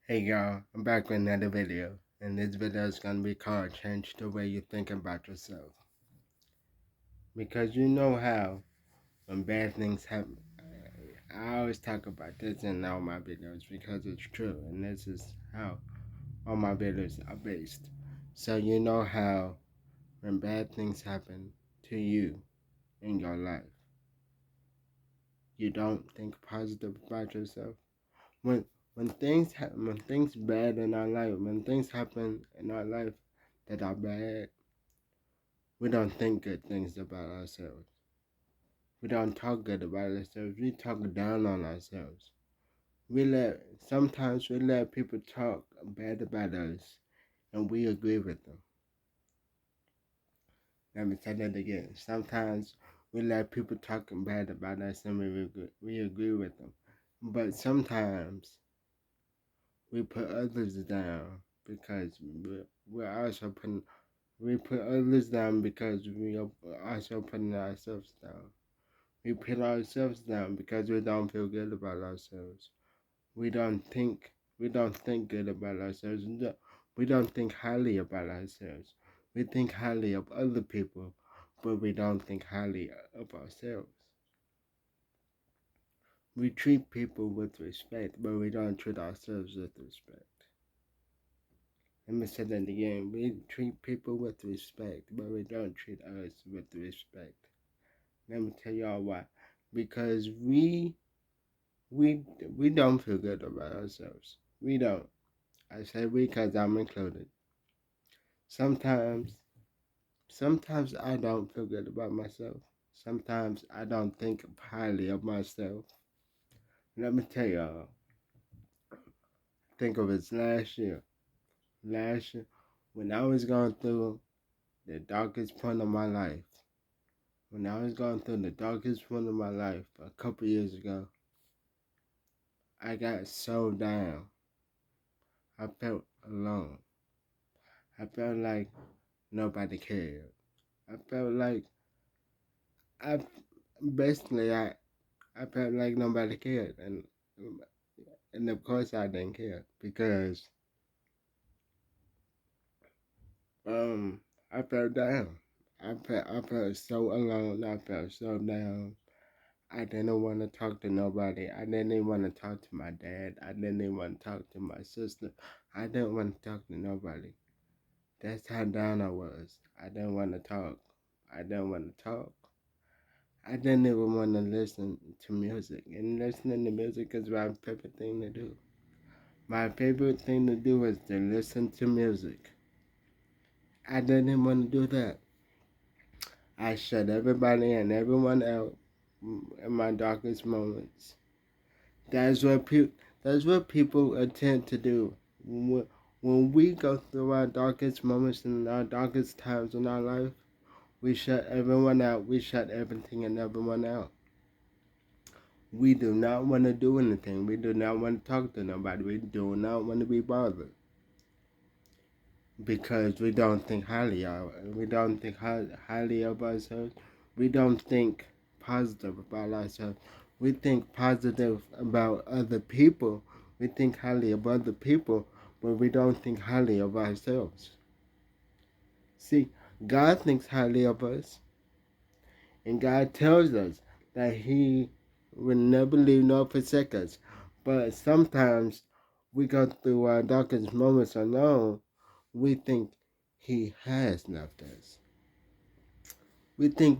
Hey y'all, I'm back with another video, and this video is going to be called Change the Way You Think About Yourself. Because you know how when bad things happen, I always talk about this in all my videos because it's true, and this is how all my videos are based. So you know how when bad things happen to you in your life, you don't think positive about yourself. When when things bad in our life, when things happen in our life that are bad, we don't think good things about ourselves. We don't talk good about ourselves. We talk down on ourselves. Sometimes we let people talk bad about us and we agree with them. Let me say that again. Sometimes we let people talk bad about us and we agree with them. But sometimes we put others down because we're also putting we put others down because we are also putting ourselves down. We put ourselves down because we don't feel good about ourselves. We don't think we don't think good about ourselves. We don't think highly about ourselves. We think highly of other people, but we don't think highly of ourselves. We treat people with respect, but we don't treat ourselves with respect. Let me say that again. We treat people with respect, but we don't treat us with respect. Let me tell y'all why. Because we don't feel good about ourselves. We don't. I say we because I'm included. Sometimes, sometimes I don't feel good about myself. Sometimes I don't think highly of myself. Let me tell y'all. Think of it last year. Last year, when I was going through the darkest point of my life. When I was going through the darkest point of my life a couple years ago, I got so down. I felt alone. I felt like nobody cared. I felt like I basically I felt like nobody cared, and of course I didn't care because I felt down. I felt so alone. I felt so down. I didn't want to talk to nobody. I didn't even want to talk to my dad. I didn't even want to talk to my sister. I didn't want to talk to nobody. That's how down I was. I didn't want to talk. I didn't want to talk. I didn't even want to listen to music. And listening to music is my favorite thing to do. My favorite thing to do is to listen to music. I didn't want to do that. I shut everybody and everyone out in my darkest moments. That's what people. That's what people attempt to do. When we go through our darkest moments and our darkest times in our life, we shut everyone out. We shut everything and everyone out. We do not want to do anything. We do not want to talk to nobody. We do not want to be bothered because we don't think highly of. We don't think highly of ourselves. We don't think positive about ourselves. We think positive about other people. We think highly of other people, but we don't think highly of ourselves. See, God thinks highly of us, and God tells us that He will never leave nor forsake us. But sometimes we go through our darkest moments alone, we think He has left us. We think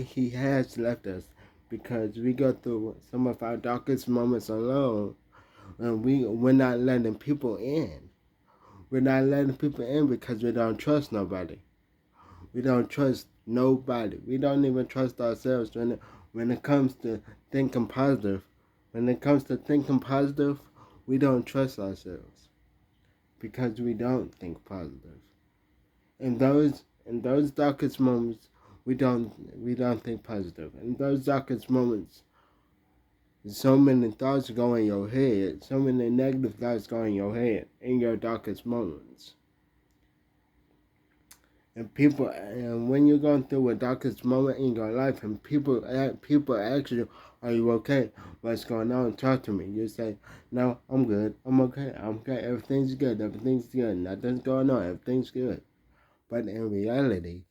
He has left us because we go through some of our darkest moments alone, and we're not letting people in. We're not letting people in because we don't trust nobody. We don't trust nobody. We don't even trust ourselves when it comes to thinking positive. When it comes to thinking positive, we don't trust ourselves because we don't think positive. In those darkest moments, we don't think positive. In those darkest moments, so many thoughts go in your head. So many negative thoughts go in your head in your darkest moments. And when you're going through a darkest moment in your life, and people ask you, "Are you okay? What's going on? Talk to me." You say, "No, I'm good. I'm okay. I'm okay. Everything's good. Everything's good. Nothing's going on. Everything's good." But in reality,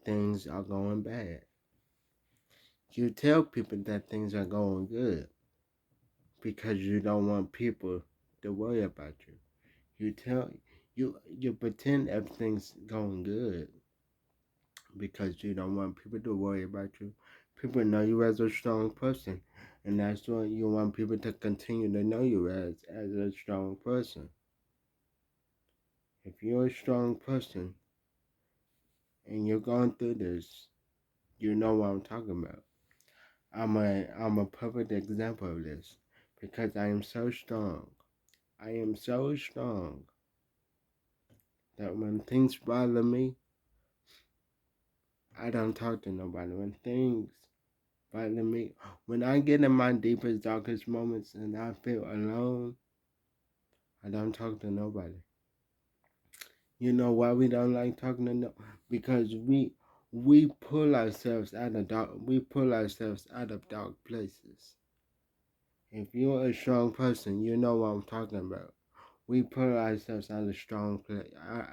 things are going bad. You tell people that things are going good because you don't want people to worry about you. You tell you pretend everything's going good because you don't want people to worry about you. People know you as a strong person, and that's what you want people to continue to know you as a strong person. If you're a strong person and you're going through this, you know what I'm talking about. I'm a perfect example of this because I am so strong. I am so strong that when things bother me, I don't talk to nobody. When things bother me, when I get in my deepest, darkest moments and I feel alone, I don't talk to nobody. You know why we don't like talking to no? Because we pull ourselves out of dark places. If you're a strong person, you know what I'm talking about. We pull ourselves out of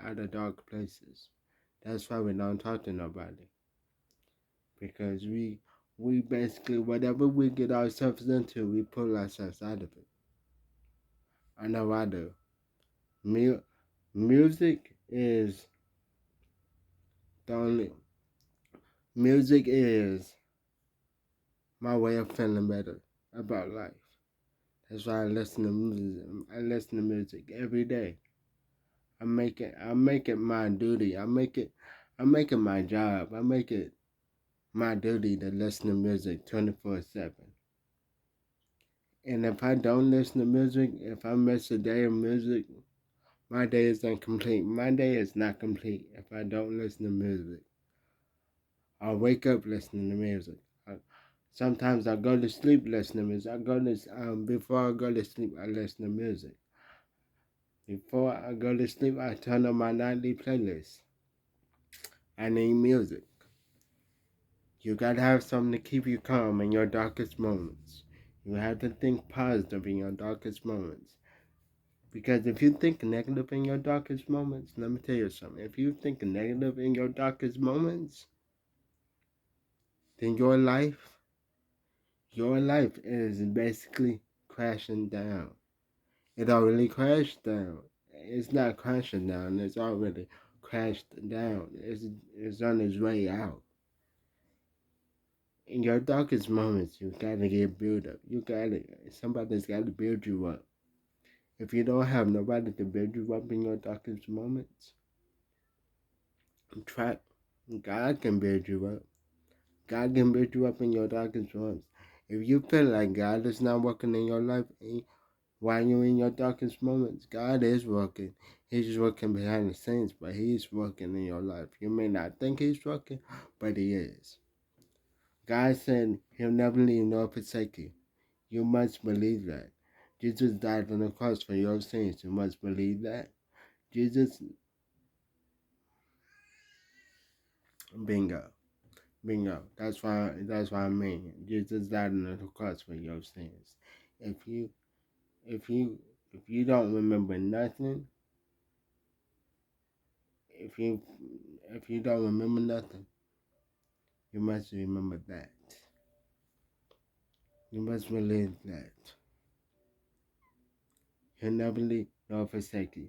out of dark places. That's why we don't talk to nobody. Because we basically whatever we get ourselves into, we pull ourselves out of it. I know I do. Mu- music is the only music is my way of feeling better about life. That's why I listen to music. I listen to music every day. I make it my duty. I make it my job. I make it my duty to listen to music 24/7. And if I don't listen to music, if I miss a day of music, my day is incomplete. My day is not complete if I don't listen to music. I wake up listening to music. Sometimes I go to sleep listening to music. Before I go to sleep, I listen to music. Before I go to sleep, I turn on my nightly playlist. I need music. You gotta have something to keep you calm in your darkest moments. You have to think positive in your darkest moments. Because if you think negative in your darkest moments, let me tell you something. If you think negative in your darkest moments, then your life is basically crashing down. It already crashed down. It's not crashing down. It's already crashed down. It's on its way out. In your darkest moments, you gotta get built up. Somebody's gotta build you up. If you don't have nobody to build you up in your darkest moments, try. God can build you up. God can build you up in your darkest moments. If you feel like God is not working in your life while you're in your darkest moments, God is working. He's just working behind the scenes, but He's working in your life. You may not think He's working, but He is. God said He'll never leave nor forsake you. You must believe that. Jesus died on the cross for your sins. You must believe that. Jesus, bingo, bingo. That's why I mean. Jesus died on the cross for your sins. If you, if you, if you don't remember nothing, if you, if you don't remember nothing, you must remember that. You must believe that. He'll never leave nor forsake you.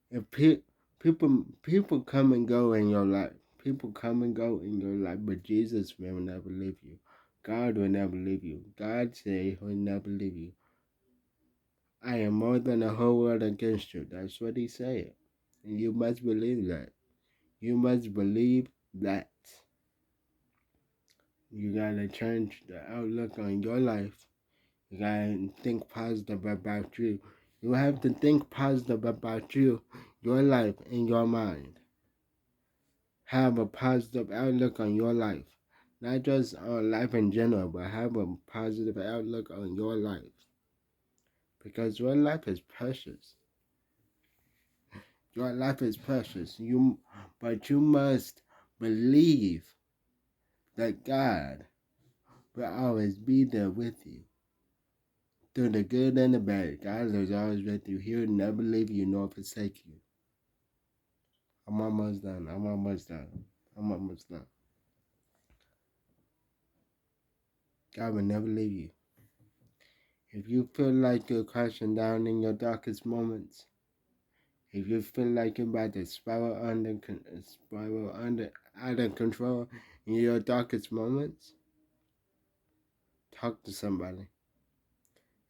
If people come and go in your life, people come and go in your life, but Jesus will never leave you. God will never leave you. God said He'll never leave you. I am more than the whole world against you. That's what He said, and you must believe that. You must believe that. You gotta change the outlook on your life. You gotta think positive about you. You have to think positive about you, your life, and your mind. Have a positive outlook on your life. Not just on life in general, but have a positive outlook on your life. Because your life is precious. Your life is precious. But you must believe that God will always be there with you. Through the good and the bad, God is always with you. He will never leave you nor forsake you. I'm almost done. I'm almost done. I'm almost done. God will never leave you. If you feel like you're crashing down in your darkest moments, if you feel like you're about to spiral out of control in your darkest moments, talk to somebody.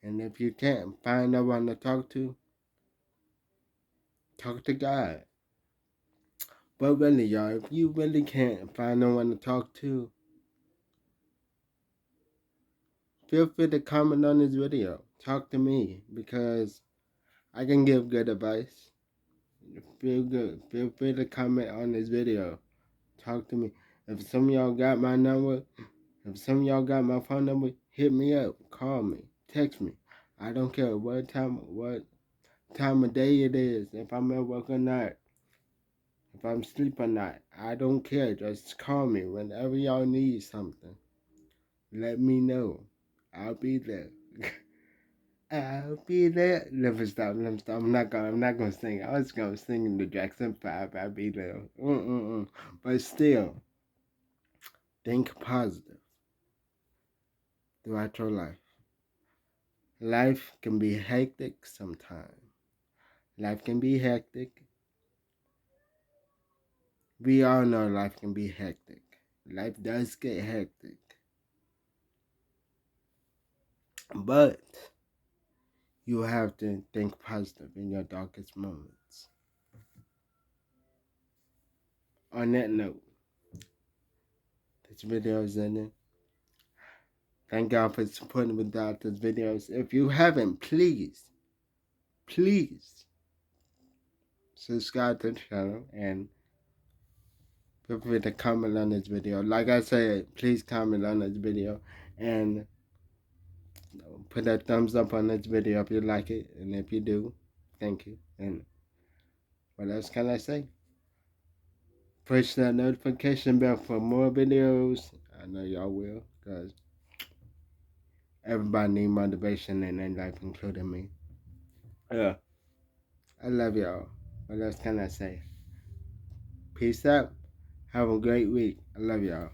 And if you can't find no one to talk to God. But really, y'all, if you really can't find no one to talk to, feel free to comment on this video. Talk to me because I can give good advice. Feel free to comment on this video. Talk to me. If some of y'all got my number, if some of y'all got my phone number, hit me up. Call me. Text me. I don't care what time of day it is. If I'm at work or not. If I'm asleep or not. I don't care. Just call me whenever y'all need something. Let me know. I'll be there. I'll be there. Let me stop. I'm not gonna sing. I was gonna sing in the Jackson 5. I'll be there. But still, think positive throughout your life. Life can be hectic sometimes. Life can be hectic. We all know life can be hectic. Life does get hectic. But you have to think positive in your darkest moments. On that note, this video is ending. Thank God for supporting me without these videos. If you haven't, please subscribe to the channel and feel free to comment on this video. Like I said, please comment on this video and put that thumbs up on this video if you like it. And if you do, thank you. And what else can I say? Push that notification bell for more videos. I know y'all will, because everybody need motivation in their life, including me. Yeah. I love y'all. What else can I say? Peace out. Have a great week. I love y'all.